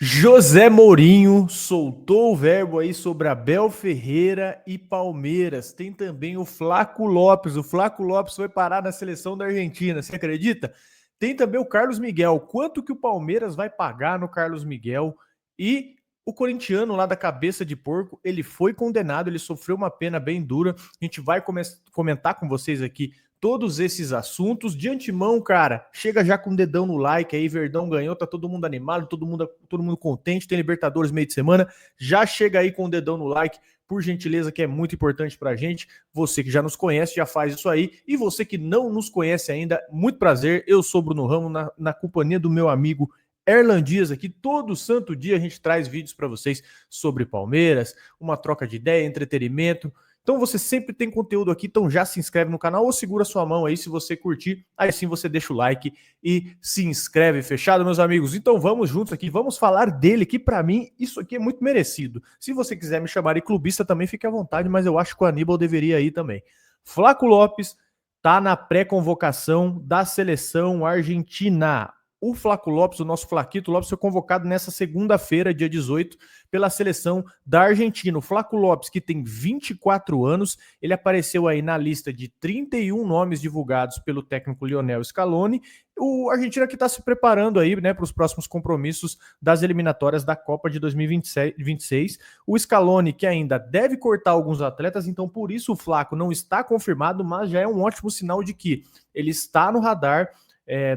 José Mourinho soltou o verbo aí sobre Abel Ferreira e Palmeiras. Tem também o Flaco Lopes. O Flaco Lopes foi parar na seleção da Argentina, você acredita? Tem também o Carlos Miguel. Quanto que o Palmeiras vai pagar no Carlos Miguel? E o corintiano lá da cabeça de porco, ele foi condenado, ele sofreu uma pena bem dura. A gente vai comentar com vocês aqui todos esses assuntos. De antemão, cara, chega já com o dedão no like aí, Verdão ganhou, tá todo mundo animado, todo mundo contente, tem Libertadores meio de semana, já chega aí com o dedão no like, por gentileza, que é muito importante pra gente. Você que já nos conhece, já faz isso aí, e você que não nos conhece ainda, muito prazer, eu sou Bruno Ramos, na companhia do meu amigo Erlan Dias aqui. Todo santo dia a gente traz vídeos para vocês sobre Palmeiras, uma troca de ideia, entretenimento. Então você sempre tem conteúdo aqui, então já se inscreve no canal ou segura sua mão aí se você curtir, aí sim você deixa o like e se inscreve, fechado, meus amigos? Então vamos juntos aqui, vamos falar dele, que para mim isso aqui é muito merecido. Se você quiser me chamar de clubista também, fique à vontade, mas eu acho que o Aníbal deveria ir também. Flaco Lopes tá na pré-convocação da seleção argentina. O Flaco Lopes, o nosso Flaquito Lopes, foi convocado nessa segunda-feira, dia 18, pela seleção da Argentina. O Flaco Lopes, que tem 24 anos, ele apareceu aí na lista de 31 nomes divulgados pelo técnico Lionel Scaloni. O Argentina que está se preparando aí, né, para os próximos compromissos das eliminatórias da Copa de 2026. O Scaloni que ainda deve cortar alguns atletas, então por isso o Flaco não está confirmado, mas já é um ótimo sinal de que ele está no radar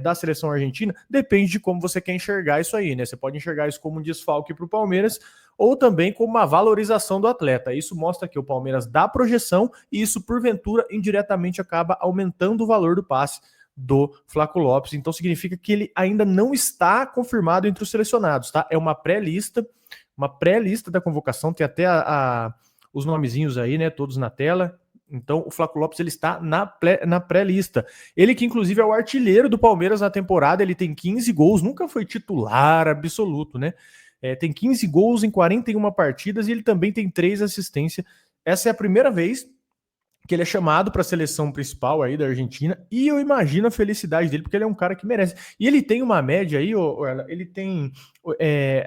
da seleção argentina. Depende de como você quer enxergar isso aí, né? Você pode enxergar isso como um desfalque para o Palmeiras ou também como uma valorização do atleta. Isso mostra que o Palmeiras dá projeção e isso, porventura, indiretamente acaba aumentando o valor do passe do Flaco Lopes. Então significa que ele ainda não está confirmado entre os selecionados, tá? É uma pré-lista da convocação, tem até os nomezinhos aí, né? Todos na tela. Então, o Flaco Lopes ele está na pré-lista. Ele que, inclusive, é o artilheiro do Palmeiras na temporada. Ele tem 15 gols, nunca foi titular absoluto, né? Tem 15 gols em 41 partidas e ele também tem 3 assistências. Essa é a primeira vez que ele é chamado para a seleção principal aí da Argentina, e eu imagino a felicidade dele, porque ele é um cara que merece. E ele tem uma média aí, ele tem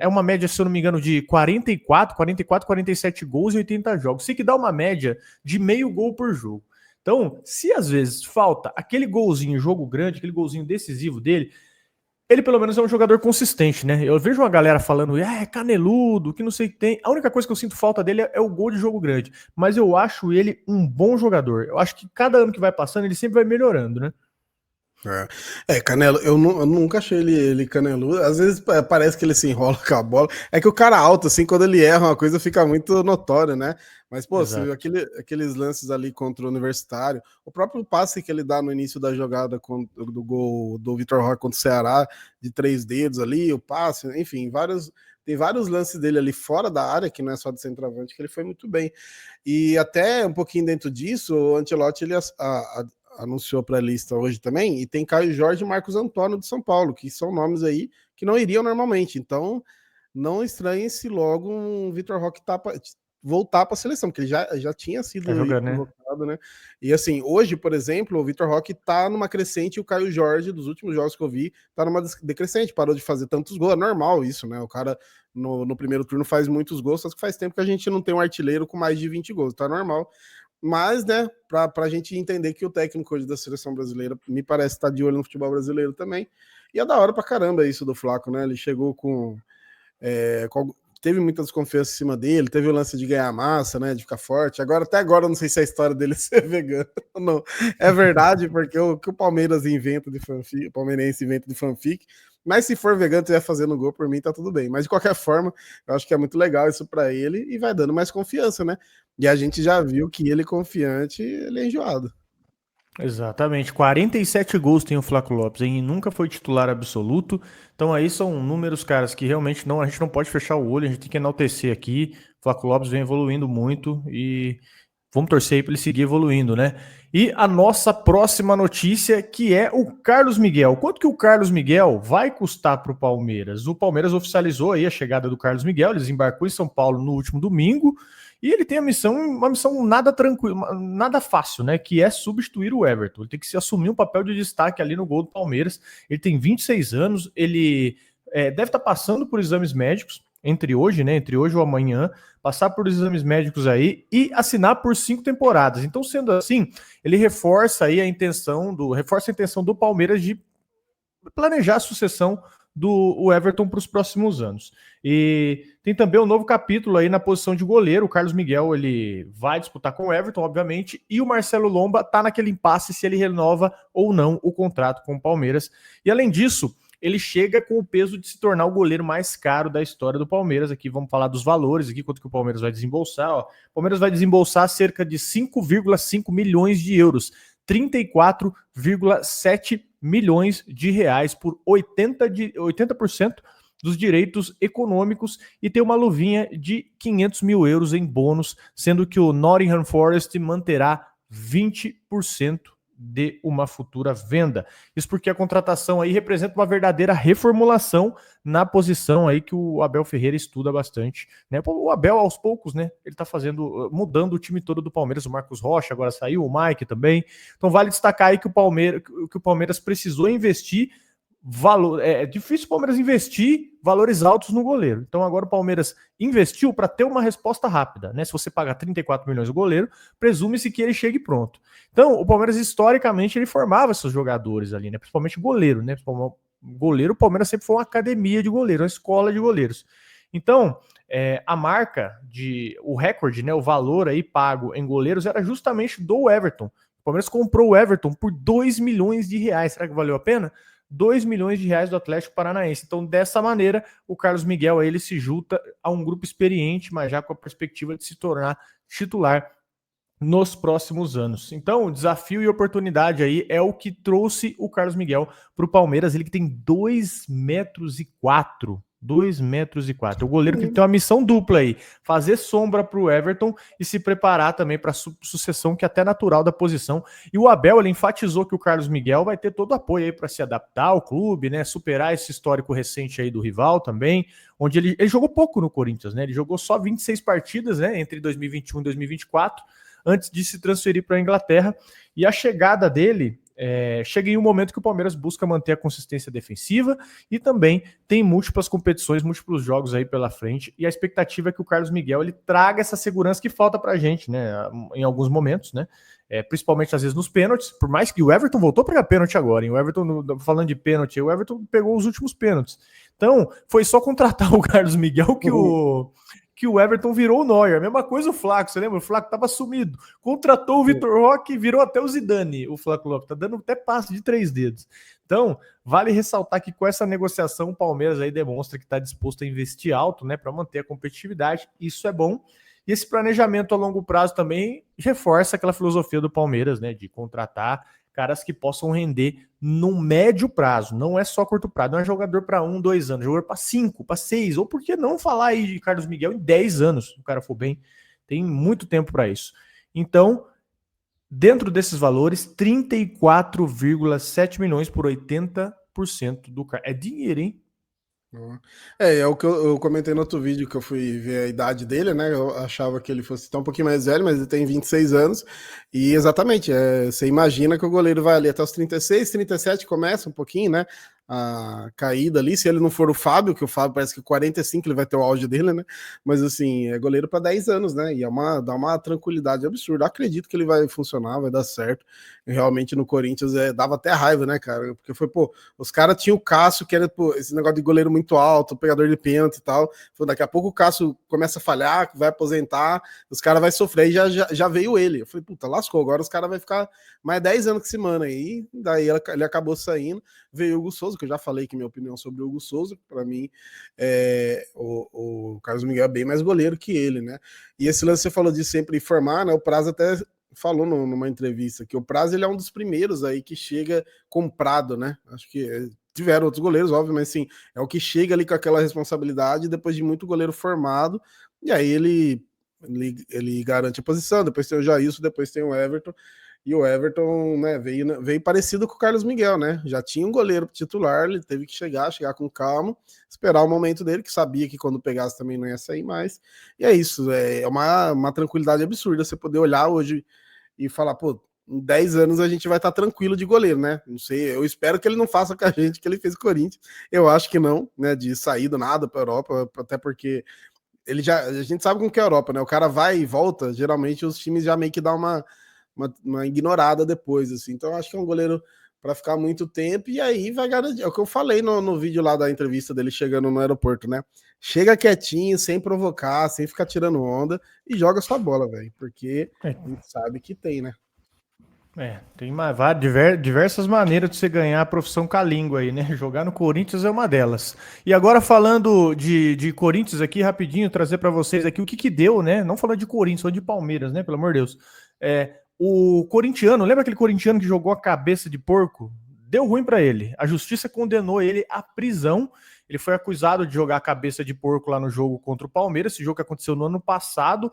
uma média, se eu não me engano, de 44, 47 gols e 80 jogos. Sei que dá uma média de meio gol por jogo. Então, se às vezes falta aquele golzinho, jogo grande, aquele golzinho decisivo dele, ele pelo menos é um jogador consistente, né? Eu vejo uma galera falando, é caneludo, que não sei o que tem. A única coisa que eu sinto falta dele é o gol de jogo grande. Mas eu acho ele um bom jogador. Eu acho que cada ano que vai passando, ele sempre vai melhorando, né? Canelo, eu nunca achei ele caneludo. Às vezes parece que ele se enrola com a bola. É que o cara alto, assim, quando ele erra uma coisa, fica muito notório, né? Mas, pô, você viu Exato. aqueles lances ali contra o Universitário, o próprio passe que ele dá no início da jogada do gol do Vitor Roque contra o Ceará, de 3 dedos ali, o passe, enfim, tem vários lances dele ali fora da área, que não é só de centroavante, que ele foi muito bem. E até um pouquinho dentro disso, o Ancelotti, ele anunciou para a lista hoje também, e tem Caio Jorge e Marcos Antônio de São Paulo, que são nomes aí que não iriam normalmente. Então, não estranhem se logo um Vitor Roque voltar para a seleção, porque ele já tinha sido Tá jogando, né? convocado, né? E assim, hoje, por exemplo, o Vitor Roque tá numa crescente e o Caio Jorge, dos últimos jogos que eu vi, tá numa decrescente, parou de fazer tantos gols. É normal isso, né? O cara no primeiro turno faz muitos gols, só que faz tempo que a gente não tem um artilheiro com mais de 20 gols, tá normal. Mas, né, para a gente entender que o técnico hoje da seleção brasileira me parece estar de olho no futebol brasileiro também. E é da hora pra caramba isso do Flaco, né? Ele chegou teve muita desconfiança em cima dele, teve o lance de ganhar massa, né? De ficar forte. Até agora eu não sei se a história dele é ser vegano ou não. É verdade, porque o que o Palmeiras inventa de fanfic, o palmeirense inventa de fanfic. Mas se for vegano e estiver fazendo gol, por mim tá tudo bem. Mas de qualquer forma, eu acho que é muito legal isso para ele e vai dando mais confiança, né? E a gente já viu que ele confiante, ele é enjoado. Exatamente. 47 gols tem o Flaco Lopes, hein? E nunca foi titular absoluto. Então aí são números, caras, que realmente a gente não pode fechar o olho, a gente tem que enaltecer aqui. O Flaco Lopes vem evoluindo muito e vamos torcer aí para ele seguir evoluindo, né? E a nossa próxima notícia, que é o Carlos Miguel. Quanto que o Carlos Miguel vai custar para o Palmeiras? O Palmeiras oficializou aí a chegada do Carlos Miguel, ele desembarcou em São Paulo no último domingo. E ele tem uma missão nada tranquila, nada fácil, né? Que é substituir o Everton. Ele tem que se assumir um papel de destaque ali no gol do Palmeiras. Ele tem 26 anos, ele deve estar passando por exames médicos, entre hoje ou amanhã, passar por exames médicos aí e assinar por 5 temporadas. Então, sendo assim, ele reforça aí a intenção do Palmeiras de planejar a sucessão do Everton para os próximos anos. E tem também um novo capítulo aí na posição de goleiro. O Carlos Miguel ele vai disputar com o Everton, obviamente, e o Marcelo Lomba está naquele impasse se ele renova ou não o contrato com o Palmeiras. E além disso, ele chega com o peso de se tornar o goleiro mais caro da história do Palmeiras. Aqui vamos falar dos valores, aqui quanto que o Palmeiras vai desembolsar. Ó. O Palmeiras vai desembolsar cerca de 5,5 milhões de euros, 34,7 milhões de reais por 80% dos direitos econômicos e tem uma luvinha de 500 mil euros em bônus, sendo que o Nottingham Forest manterá 20% de uma futura venda. Isso porque a contratação aí representa uma verdadeira reformulação na posição aí que o Abel Ferreira estuda bastante, né? O Abel aos poucos, né? Ele tá mudando o time todo do Palmeiras, o Marcos Rocha agora saiu, o Mike também. Então vale destacar aí que o Palmeiras precisou investir valor. É difícil o Palmeiras investir valores altos no goleiro. Então agora o Palmeiras investiu para ter uma resposta rápida, né? Se você pagar 34 milhões no goleiro, presume-se que ele chegue pronto. Então o Palmeiras historicamente ele formava seus jogadores ali, né? Principalmente goleiro, né? Goleiro, o Palmeiras sempre foi uma academia de goleiro, uma escola de goleiros. Então a marca o recorde, né? O valor aí pago em goleiros era justamente do Everton. O Palmeiras comprou o Everton por 2 milhões de reais. Será que valeu a pena? 2 milhões de reais do Atlético Paranaense. Então, dessa maneira, o Carlos Miguel aí, ele se junta a um grupo experiente, mas já com a perspectiva de se tornar titular nos próximos anos. Então, o desafio e oportunidade aí é o que trouxe o Carlos Miguel para o Palmeiras. Ele que tem 2,04 metros. 2,04 metros. O goleiro que tem uma missão dupla aí: fazer sombra para o Everton e se preparar também para a sucessão que é até natural da posição. E o Abel ele enfatizou que o Carlos Miguel vai ter todo o apoio aí para se adaptar ao clube, né? Superar esse histórico recente aí do rival também, onde ele jogou pouco no Corinthians, né? Ele jogou só 26 partidas, né? Entre 2021 e 2024, antes de se transferir para a Inglaterra. E a chegada dele chega em um momento que o Palmeiras busca manter a consistência defensiva e também tem múltiplas competições, múltiplos jogos aí pela frente, e a expectativa é que o Carlos Miguel ele traga essa segurança que falta pra gente, né, em alguns momentos, né, principalmente às vezes nos pênaltis, por mais que o Everton voltou a pegar pênalti agora, hein? O Everton, falando de pênalti, o Everton pegou os últimos pênaltis, então foi só contratar o Carlos Miguel que o Everton virou o Neuer. A mesma coisa o Flaco, você lembra? O Flaco tava sumido. Contratou o Vitor Roque e virou até o Zidane, o Flaco Lopes. Tá dando até passe de 3 dedos. Então, vale ressaltar que com essa negociação, o Palmeiras aí demonstra que está disposto a investir alto, né, para manter a competitividade. Isso é bom. E esse planejamento a longo prazo também reforça aquela filosofia do Palmeiras, né, de contratar caras que possam render no médio prazo, não é só curto prazo, não é jogador para 1, 2 anos, jogador para 5, para 6, ou por que não falar aí de Carlos Miguel em 10 anos, se o cara for bem, tem muito tempo para isso. Então, dentro desses valores, 34,7 milhões por 80% do cara. É dinheiro, hein? É o que eu comentei no outro vídeo que eu fui ver a idade dele, né? Eu achava que ele fosse tão um pouquinho mais velho, mas ele tem 26 anos. E exatamente, você imagina que o goleiro vai ali até os 36, 37, começa um pouquinho, né? A caída ali, se ele não for o Fábio, que o Fábio parece que 45 ele vai ter o auge dele, né? Mas assim, é goleiro para 10 anos, né? E dá uma tranquilidade absurda. Eu acredito que ele vai funcionar, vai dar certo. E realmente no Corinthians dava até raiva, né, cara? Porque foi, pô, os caras tinham o Cássio, que era pô, esse negócio de goleiro muito alto, pegador de pênalti e tal. Foi, daqui a pouco o Cássio começa a falhar, vai aposentar, os caras vão sofrer e já veio ele. Eu falei, puta, lascou, agora os caras vão ficar mais 10 anos com esse mano aí. Daí ele acabou saindo, veio o Hugo Souza, que eu já falei que minha opinião sobre o Hugo Souza, para mim, o Carlos Miguel é bem mais goleiro que ele, né? E esse lance você falou de sempre formar, né? O Prazo até falou numa entrevista que o Prazo ele é um dos primeiros aí que chega comprado, né? Acho que tiveram outros goleiros, óbvio, mas sim, é o que chega ali com aquela responsabilidade depois de muito goleiro formado, e aí ele garante a posição, depois tem o Jailson, depois tem o Everton. E o Everton, né, veio parecido com o Carlos Miguel, né? Já tinha um goleiro titular, ele teve que chegar com calma, esperar o momento dele, que sabia que quando pegasse também não ia sair mais. E é isso, é uma tranquilidade absurda você poder olhar hoje e falar, pô, em 10 anos a gente vai estar tranquilo de goleiro, né? Não sei, eu espero que ele não faça com a gente que ele fez com o Corinthians. Eu acho que não, né? De sair do nada para a Europa, até porque a gente sabe como que é a Europa, né? O cara vai e volta, geralmente os times já meio que dão uma ignorada depois, assim. Então eu acho que é um goleiro para ficar muito tempo, e aí vai garantir. É o que eu falei no vídeo lá da entrevista dele chegando no aeroporto, né? Chega quietinho, sem provocar, sem ficar tirando onda, e joga sua bola, velho. Porque a gente sabe que tem, né? Tem diversas maneiras de você ganhar a profissão com a língua aí, né? Jogar no Corinthians é uma delas. E agora falando de Corinthians aqui, rapidinho, trazer para vocês aqui o que deu, né? Não falando de Corinthians, falando de Palmeiras, né? Pelo amor de Deus. O corintiano, lembra aquele corintiano que jogou a cabeça de porco? Deu ruim para ele. A justiça condenou ele à prisão. Ele foi acusado de jogar a cabeça de porco lá no jogo contra o Palmeiras, esse jogo que aconteceu no ano passado.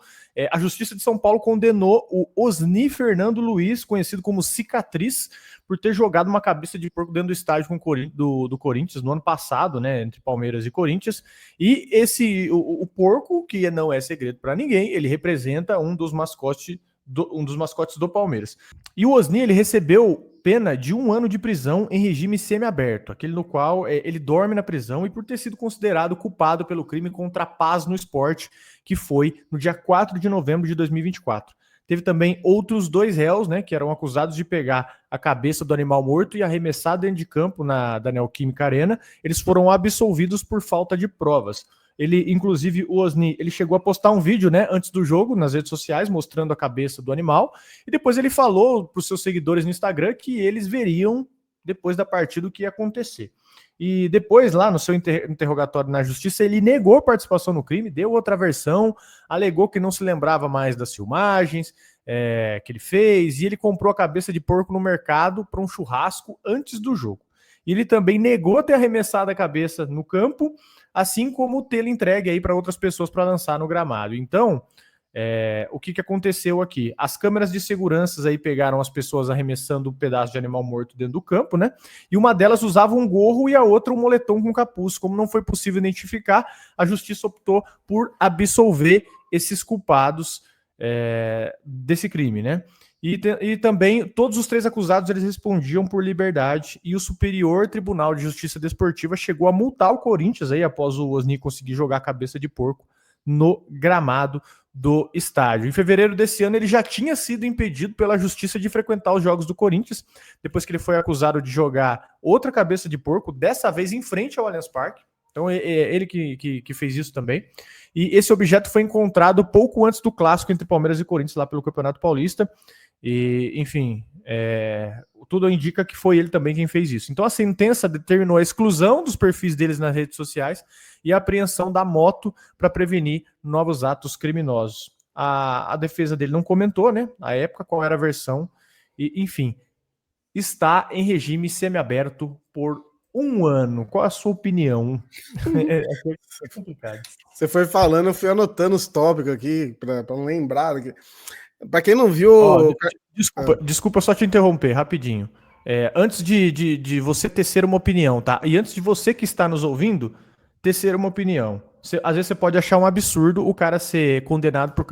A Justiça de São Paulo condenou o Osni Fernando Luiz, conhecido como Cicatriz, por ter jogado uma cabeça de porco dentro do estádio do Corinthians no ano passado, né, entre Palmeiras e Corinthians. E o porco, que não é segredo para ninguém, ele representa um dos mascotes do Palmeiras. E o Osni, ele recebeu pena de 1 ano de prisão em regime semiaberto, aquele no qual ele dorme na prisão, e por ter sido considerado culpado pelo crime contra a paz no esporte, que foi no dia 4 de novembro de 2024. Teve também outros 2 réus, né, que eram acusados de pegar a cabeça do animal morto e arremessar dentro de campo da Neoquímica Arena. Eles foram absolvidos por falta de provas. Ele, inclusive, o Osni, ele chegou a postar um vídeo, né, antes do jogo, nas redes sociais, mostrando a cabeça do animal, e depois ele falou para os seus seguidores no Instagram que eles veriam, depois da partida, o que ia acontecer. E depois, lá no seu interrogatório na justiça, ele negou participação no crime, deu outra versão, alegou que não se lembrava mais das filmagens que ele fez, e ele comprou a cabeça de porco no mercado para um churrasco antes do jogo. E ele também negou ter arremessado a cabeça no campo, assim como tê-lo entregue aí para outras pessoas para lançar no gramado. Então, o que aconteceu aqui? As câmeras de segurança aí pegaram as pessoas arremessando um pedaço de animal morto dentro do campo, né? E uma delas usava um gorro e a outra um moletom com capuz. Como não foi possível identificar, a justiça optou por absolver esses culpados desse crime, né? E também todos os 3 acusados eles respondiam por liberdade, e o Superior Tribunal de Justiça Desportiva chegou a multar o Corinthians aí após o Osni conseguir jogar a cabeça de porco no gramado do estádio. Em fevereiro desse ano ele já tinha sido impedido pela justiça de frequentar os jogos do Corinthians, depois que ele foi acusado de jogar outra cabeça de porco, dessa vez em frente ao Allianz Parque. Então é ele que fez isso também. E esse objeto foi encontrado pouco antes do clássico entre Palmeiras e Corinthians lá pelo Campeonato Paulista. E, enfim, tudo indica que foi ele também quem fez isso. Então a sentença determinou a exclusão dos perfis deles nas redes sociais e a apreensão da moto para prevenir novos atos criminosos. A defesa dele não comentou, né, à época, qual era a versão. E, enfim, está em regime semiaberto por 1 ano. Qual a sua opinião? É complicado. Você foi falando, eu fui anotando os tópicos aqui para não lembrar. Para quem não viu... Desculpa só te interromper rapidinho. Antes de você tecer uma opinião, tá? E antes de você que está nos ouvindo tecer uma opinião. Às vezes você pode achar um absurdo o cara ser condenado por...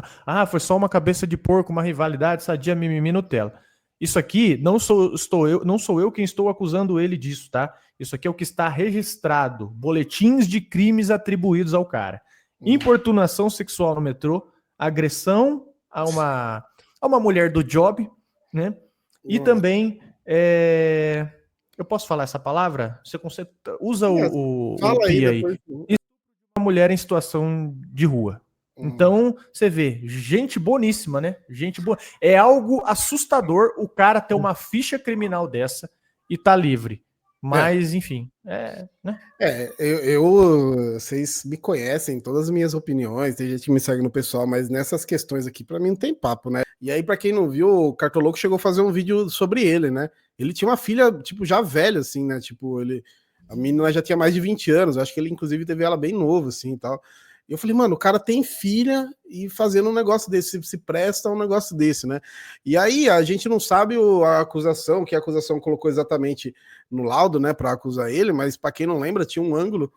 foi só uma cabeça de porco, uma rivalidade, sadia, mimimi, Nutella. Isso aqui não sou eu quem estou acusando ele disso, tá? Isso aqui é o que está registrado. Boletins de crimes atribuídos ao cara. Importunação sexual no metrô, agressão a uma mulher do job, né? E também, eu posso falar essa palavra? Você usa o PI aí. Uma mulher em situação de rua. Então, você vê, gente boníssima, né? Gente boa. É algo assustador o cara ter uma ficha criminal dessa e tá livre. Mas, enfim, né? Vocês me conhecem, todas as minhas opiniões, tem gente que me segue no pessoal, mas nessas questões aqui, pra mim, não tem papo, né? E aí, pra quem não viu, o Cartoloco chegou a fazer um vídeo sobre ele, né? Ele tinha uma filha, tipo, já velha, assim, né? Tipo, a menina já tinha mais de 20 anos, acho que ele, inclusive, teve ela bem novo, assim, e tal. E eu falei, mano, o cara tem filha e fazendo um negócio desse, se presta a um negócio desse, né? E aí a gente não sabe a acusação, que a acusação colocou exatamente no laudo, né, para acusar ele, mas para quem não lembra, tinha um ângulo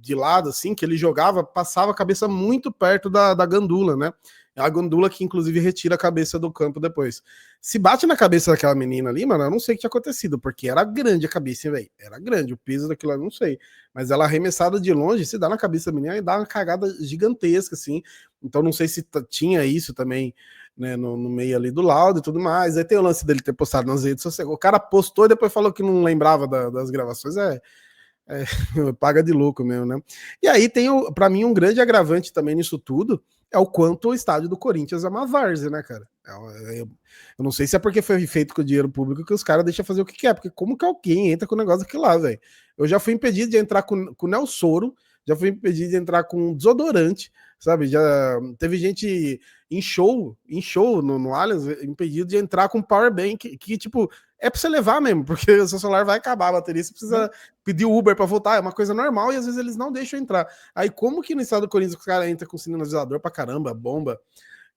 de lado, assim, que ele jogava, passava a cabeça muito perto da gandula, né? A Gandula que inclusive retira a cabeça do campo depois. Se bate na cabeça daquela menina ali, mano, eu não sei o que tinha acontecido, porque era grande a cabeça, velho. Era grande, o peso daquilo eu não sei. Mas ela arremessada de longe, se dá na cabeça da menina e dá uma cagada gigantesca, assim. Então não sei se tinha isso também, né, no meio ali do laudo e tudo mais. Aí tem o lance dele ter postado nas redes sociais. O cara postou e depois falou que não lembrava das gravações. É, paga de louco mesmo, né? E aí tem, para mim, um grande agravante também nisso tudo, é o quanto o estádio do Corinthians é uma várzea, né, cara? Eu não sei se é porque foi feito com dinheiro público que os caras deixam fazer o que quer, porque como que alguém entra com o negócio aqui lá, velho? Eu já fui impedido de entrar com Nelsoro, já fui impedido de entrar com desodorante, sabe? Já teve gente em show no Allianz, impedido de entrar com powerbank, que tipo, é pra você levar mesmo, porque o seu celular vai acabar a bateria, você precisa pedir Uber pra voltar, é uma coisa normal e às vezes eles não deixam entrar. Aí como que no estado do Corinthians os caras entram com sinalizador pra caramba, bomba,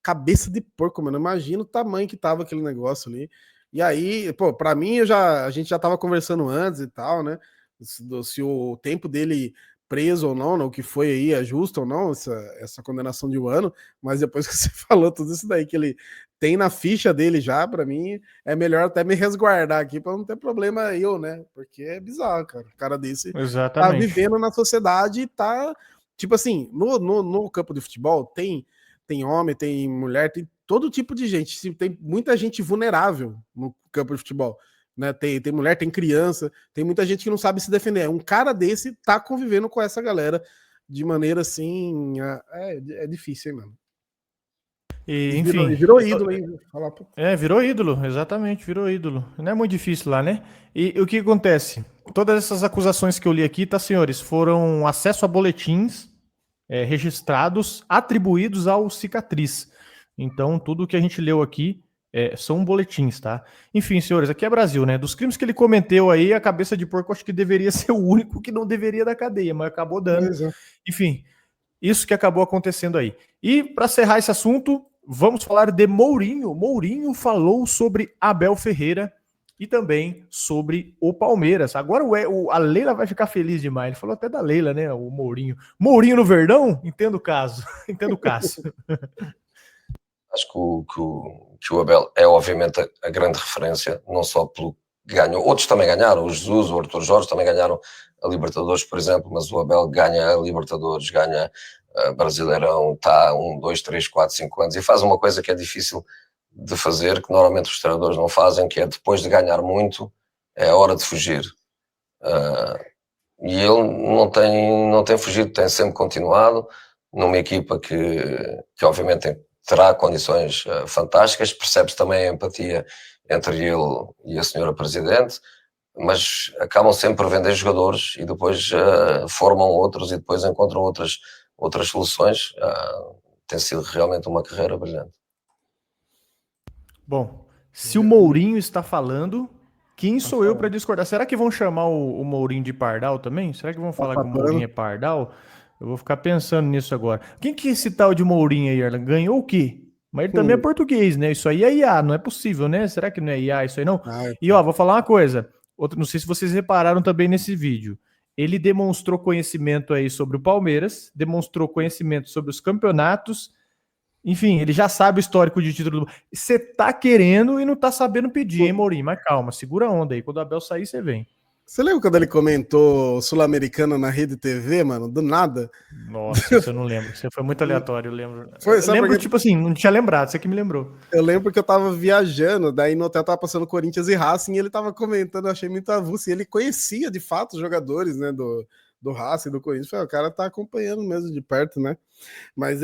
cabeça de porco, mano, imagina o tamanho que tava aquele negócio ali. E aí, pô, pra mim a gente já tava conversando antes e tal, né, se o tempo dele preso ou não, o que foi aí, é justo ou não, essa condenação de 1 ano, mas depois que você falou tudo isso daí que ele tem na ficha dele já, para mim, é melhor até me resguardar aqui para não ter problema eu, né? Porque é bizarro, cara. O cara desse tá vivendo na sociedade e tá, tipo assim, no campo de futebol tem homem, tem mulher, tem todo tipo de gente. Tem muita gente vulnerável no campo de futebol. Né, tem mulher, tem criança, tem muita gente que não sabe se defender. Um cara desse tá convivendo com essa galera de maneira assim. É difícil, hein, mano. E, enfim. Virou ídolo, hein? Virou ídolo, exatamente, virou ídolo. Não é muito difícil lá, né? E o que acontece? Todas essas acusações que eu li aqui, tá, senhores, foram acesso a boletins registrados, atribuídos ao Cicatriz. Então, tudo que a gente leu aqui são boletins, tá? Enfim, senhores, aqui é Brasil, né? Dos crimes que ele cometeu aí, a cabeça de porco acho que deveria ser o único que não deveria da cadeia, mas acabou dando. Enfim, isso que acabou acontecendo aí. E para encerrar esse assunto, vamos falar de Mourinho. Mourinho falou sobre Abel Ferreira e também sobre o Palmeiras. Agora a Leila vai ficar feliz demais. Ele falou até da Leila, né? O Mourinho. Mourinho no Verdão? Entendo o caso. Entendo o caso. Acho que o Abel é obviamente a grande referência, não só pelo que ganhou. Outros também ganharam, o Jesus, o Arthur Jorge também ganharam a Libertadores, por exemplo, mas o Abel ganha a Libertadores, ganha a Brasileirão, está 1, 2, 3, 4, 5 anos e faz uma coisa que é difícil de fazer, que normalmente os treinadores não fazem, que é depois de ganhar muito, é a hora de fugir. E ele não tem fugido, tem sempre continuado numa equipa que obviamente terá condições fantásticas, percebe-se também a empatia entre ele e a senhora Presidente, mas acabam sempre por vender jogadores e depois formam outros e depois encontram outras soluções. Tem sido realmente uma carreira brilhante. Bom, se o Mourinho está falando, quem sou eu para discordar? Será que vão chamar o Mourinho de Pardal também? Será que vão falar que o Mourinho é Pardal? Eu vou ficar pensando nisso agora. Quem que é esse tal de Mourinho aí, Arlan? Ganhou o quê? Mas ele também é português, né? Isso aí é IA, não é possível, né? Será que não é IA isso aí não? E ó, vou falar uma coisa. Não sei se vocês repararam também nesse vídeo. Ele demonstrou conhecimento aí sobre o Palmeiras, demonstrou conhecimento sobre os campeonatos. Enfim, ele já sabe o histórico de título. Você tá querendo e não tá sabendo pedir, hein, Mourinho? Mas calma, segura a onda aí. Quando o Abel sair, você vem. Você lembra quando ele comentou Sul-Americana na Rede TV, mano? Do nada. Nossa, isso eu não lembro. Isso foi muito aleatório, eu lembro. Eu lembro, tipo assim, não tinha lembrado, você que me lembrou. Eu lembro que eu tava viajando, daí no hotel tava passando Corinthians e Racing, e ele tava comentando, eu achei muito avulso, e ele conhecia, de fato, os jogadores, né, do Racing, do Corinthians. Falei, o cara tá acompanhando mesmo de perto, né? Mas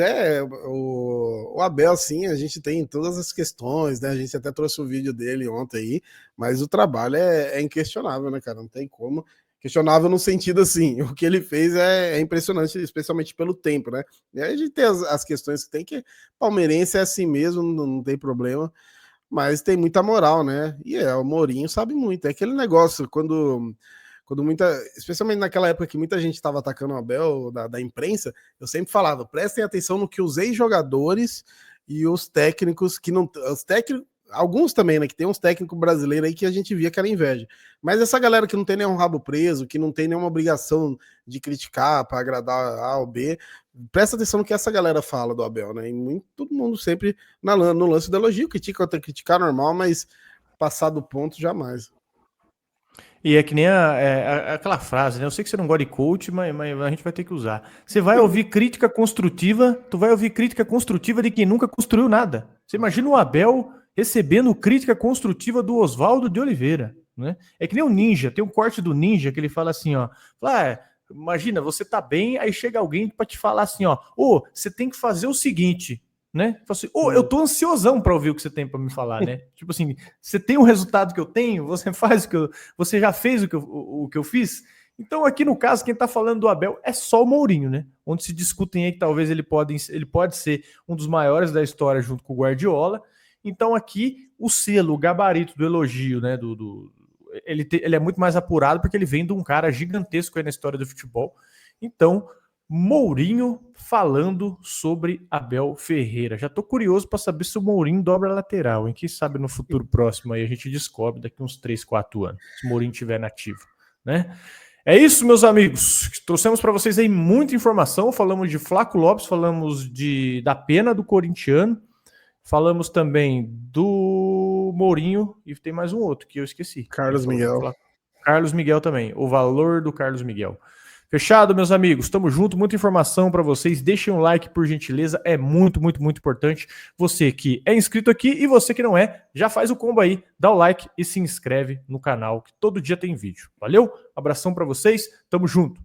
o Abel, assim, a gente tem todas as questões, né? A gente até trouxe o vídeo dele ontem aí, mas o trabalho é inquestionável, né, cara? Não tem como. Questionável no sentido assim, o que ele fez é impressionante, especialmente pelo tempo, né? E aí a gente tem as questões que tem, que palmeirense é assim mesmo, não tem problema, mas tem muita moral, né? E o Mourinho sabe muito. É aquele negócio, quando especialmente naquela época que muita gente estava atacando o Abel da imprensa, eu sempre falava, prestem atenção no que os ex-jogadores e os técnicos que não, os técnicos, alguns também, né? Que tem uns técnicos brasileiros aí que a gente via que era inveja. Mas essa galera que não tem nenhum rabo preso, que não tem nenhuma obrigação de criticar para agradar A ou B, presta atenção no que essa galera fala do Abel, né? E todo mundo sempre no lance do elogio, critica, outra criticar normal, mas passar do ponto jamais. E é que nem aquela frase, né? Eu sei que você não gosta de coach, mas a gente vai ter que usar. Você vai ouvir crítica construtiva, tu vai ouvir crítica construtiva de quem nunca construiu nada. Você imagina o Abel recebendo crítica construtiva do Oswaldo de Oliveira, né? É que nem o Ninja, tem um corte do Ninja que ele fala assim, ó, imagina, você tá bem, aí chega alguém para te falar assim, ó, você tem que fazer o seguinte, né? Assim, eu tô ansiosão para ouvir o que você tem para me falar, né? Tipo assim, você tem o resultado que eu tenho, você faz o que você já fez o que eu fiz. Então aqui no caso quem tá falando do Abel é só o Mourinho, né? Onde se discutem aí que talvez ele pode ser um dos maiores da história junto com o Guardiola. Então aqui o selo, o gabarito do elogio, né? Ele é muito mais apurado porque ele vem de um cara gigantesco aí na história do futebol. Então Mourinho falando sobre Abel Ferreira. Já tô curioso para saber se o Mourinho dobra a lateral, hein? Quem sabe no futuro próximo aí a gente descobre daqui uns 3, 4 anos, se o Mourinho estiver nativo, né? É isso, meus amigos. Trouxemos para vocês aí muita informação. Falamos de Flaco Lopes, falamos da pena do corintiano, falamos também do Mourinho e tem mais um outro que eu esqueci. Carlos Miguel. Carlos Miguel também. O valor do Carlos Miguel. Fechado, meus amigos? Tamo junto, muita informação para vocês. Deixem um like, por gentileza, é muito, muito, muito importante. Você que é inscrito aqui e você que não é, já faz o combo aí, dá o like e se inscreve no canal, que todo dia tem vídeo. Valeu? Abração para vocês, tamo junto.